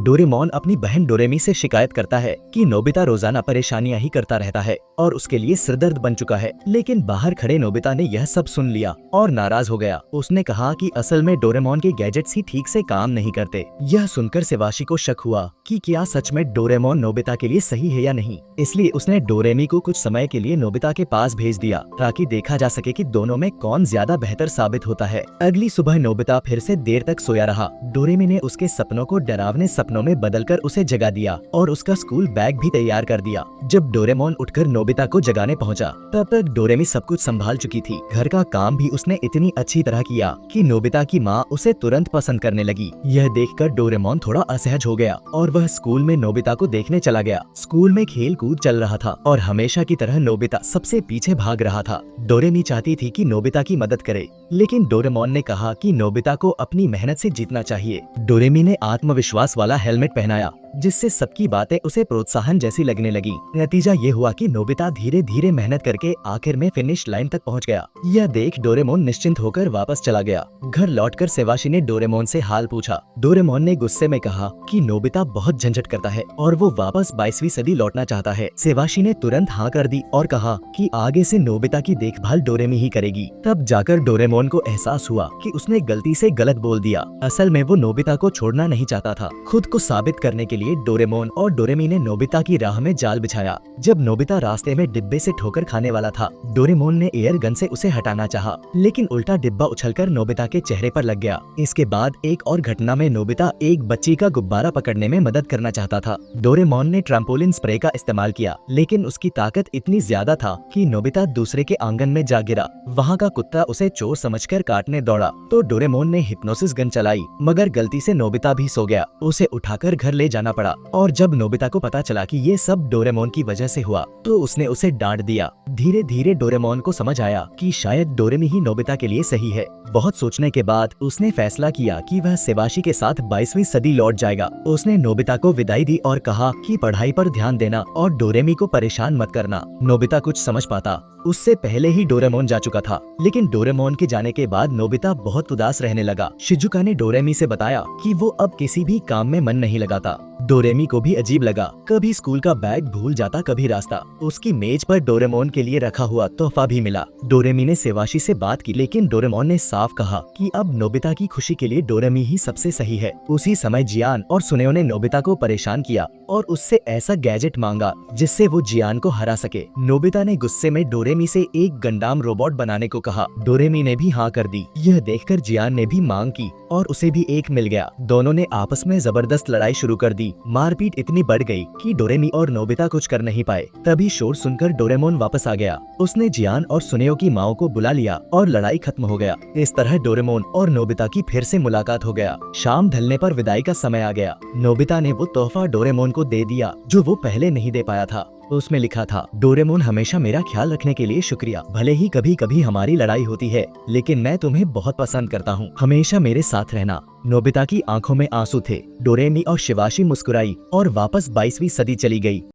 Doraemon अपनी बहन डोरेमी से शिकायत करता है कि नोबिता रोजाना परेशानियां ही करता रहता है और उसके लिए सिरदर्द बन चुका है। लेकिन बाहर खड़े नोबिता ने यह सब सुन लिया और नाराज हो गया। उसने कहा कि असल में डोरेमोन के गैजेट्स ही ठीक से काम नहीं करते। यह सुनकर सेवाशी को शक हुआ कि क्या सच में डोरेमोन नोबिता के लिए सही है या नहीं। इसलिए उसने डोरेमी को कुछ समय के लिए नोबिता के पास भेज दिया ताकि देखा जा सके कि दोनों में कौन ज्यादा बेहतर साबित होता है। अगली सुबह नोबिता फिर से देर तक सोया रहा। डोरेमी ने उसके सपनों को डरावने सपनों में बदलकर उसे जगा दिया और उसका स्कूल बैग भी तैयार कर दिया। जब डोरेमोन उठकर नोबिता को जगाने पहुंचा, तब तक डोरेमी सब कुछ संभाल चुकी थी। घर का काम भी उसने इतनी अच्छी तरह किया कि नोबिता की माँ उसे तुरंत पसंद करने लगी। यह देखकर डोरेमोन थोड़ा असहज हो गया और वह स्कूल में नोबिता को देखने चला गया। स्कूल में खेल कूद चल रहा था और हमेशा की तरह नोबिता सबसे पीछे भाग रहा था। डोरेमी चाहती थी कि नोबिता की मदद करे, लेकिन डोरेमोन ने कहा कि नोबिता को अपनी मेहनत से जीतना चाहिए। डोरेमी ने आत्मविश्वास वाला हेलमेट पहनाया, जिससे सबकी बातें उसे प्रोत्साहन जैसी लगने लगी। नतीजा ये हुआ कि नोबिता धीरे धीरे मेहनत करके आखिर में फिनिश लाइन तक पहुंच गया। यह देख डोरेमोन निश्चिंत होकर वापस चला गया। घर लौटकर सेवाशी ने डोरेमोन से हाल पूछा। डोरेमोन ने गुस्से में कहा कि नोबिता बहुत झंझट करता है और वो वापस 22वीं सदी लौटना चाहता है। सेवाशी ने तुरंत हाँ कर दी और कहा कि आगे से नोबिता की देखभाल डोरेमी ही करेगी। तब जाकर डोरेमोन को एहसास हुआ कि उसने गलती से गलत बोल दिया। असल में वो नोबिता को छोड़ना नहीं चाहता था। खुद को साबित करने के लिए डोरेमोन और डोरेमी ने नोबिता की राह में जाल बिछाया। जब नोबिता रास्ते में डिब्बे से ठोकर खाने वाला था, डोरेमोन ने एयर गन से उसे हटाना चाहा, लेकिन उल्टा डिब्बा उछलकर नोबिता के चेहरे पर लग गया। इसके बाद एक और घटना में नोबिता एक बच्ची का गुब्बारा पकड़ने में मदद करना चाहता था। डोरेमोन ने ट्रैम्पोलिन स्प्रे का इस्तेमाल किया, लेकिन उसकी ताकत इतनी ज्यादा था कि नोबिता दूसरे के आंगन में जा गिरा। वहाँ का कुत्ता उसे चोर समझकर काटने दौड़ा तो डोरेमोन ने हिप्नोसिस गन चलाई, मगर गलती से नोबिता भी सो गया। उसे उठाकर घर ले जाना पड़ा और जब नोबिता को पता चला कि ये सब डोरेमोन की वजह से हुआ, तो उसने उसे डांट दिया। धीरे धीरे डोरेमोन को समझ आया कि शायद डोरेमी ही नोबिता के लिए सही है। बहुत सोचने के बाद उसने फैसला किया कि वह सेवाशी के साथ 22वीं सदी लौट जाएगा। उसने नोबिता को विदाई दी और कहा कि पढ़ाई पर ध्यान देना और डोरेमी को परेशान मत करना। नोबिता कुछ समझ पाता उससे पहले ही डोरेमोन जा चुका था, लेकिन डोरेमोन के जाने के बाद नोबिता बहुत उदास रहने लगा। शिजुका ने डोरेमी से बताया कि वो अब किसी भी काम में मन नहीं लगाता। डोरेमी को भी अजीब लगा, कभी स्कूल का बैग भूल जाता, कभी रास्ता। उसकी मेज पर डोरेमोन के लिए रखा हुआ तोहफा भी मिला। डोरेमी ने सेवाशी से बात की, लेकिन डोरेमोन ने साफ कहा कि अब नोबिता की खुशी के लिए डोरेमी ही सबसे सही है। उसी समय जियान और सुनेओ ने नोबिता को परेशान किया और उससे ऐसा गैजेट मांगा जिससे वो जियान को हरा सके। नोबिता ने गुस्से में डोरेमी से एक गंडाम रोबोट बनाने को कहा। डोरेमी ने भी हाँ कर दी। यह देखकर जियान ने भी मांग की और उसे भी एक मिल गया। दोनों ने आपस में जबरदस्त लड़ाई शुरू कर दी। मारपीट इतनी बढ़ गई कि डोरेमी और नोबिता कुछ कर नहीं पाए। तभी शोर सुनकर डोरेमोन वापस आ गया। उसने जियान और सुनेओ की माओ को बुला लिया और लड़ाई खत्म हो गया। इस तरह डोरेमोन और नोबिता की फिर से मुलाकात हो गया। शाम ढलने पर विदाई का समय आ गया। नोबिता ने वो तोहफा डोरेमोन को दे दिया जो वो पहले नहीं दे पाया था। उसमें लिखा था, डोरेमोन हमेशा मेरा ख्याल रखने के लिए शुक्रिया। भले ही कभी कभी हमारी लड़ाई होती है, लेकिन मैं तुम्हें बहुत पसंद करता हूँ। हमेशा मेरे साथ रहना। नोबिता की आंखों में आंसू थे। डोरेमी और शिवाशी मुस्कुराई और वापस 22वीं सदी चली गई।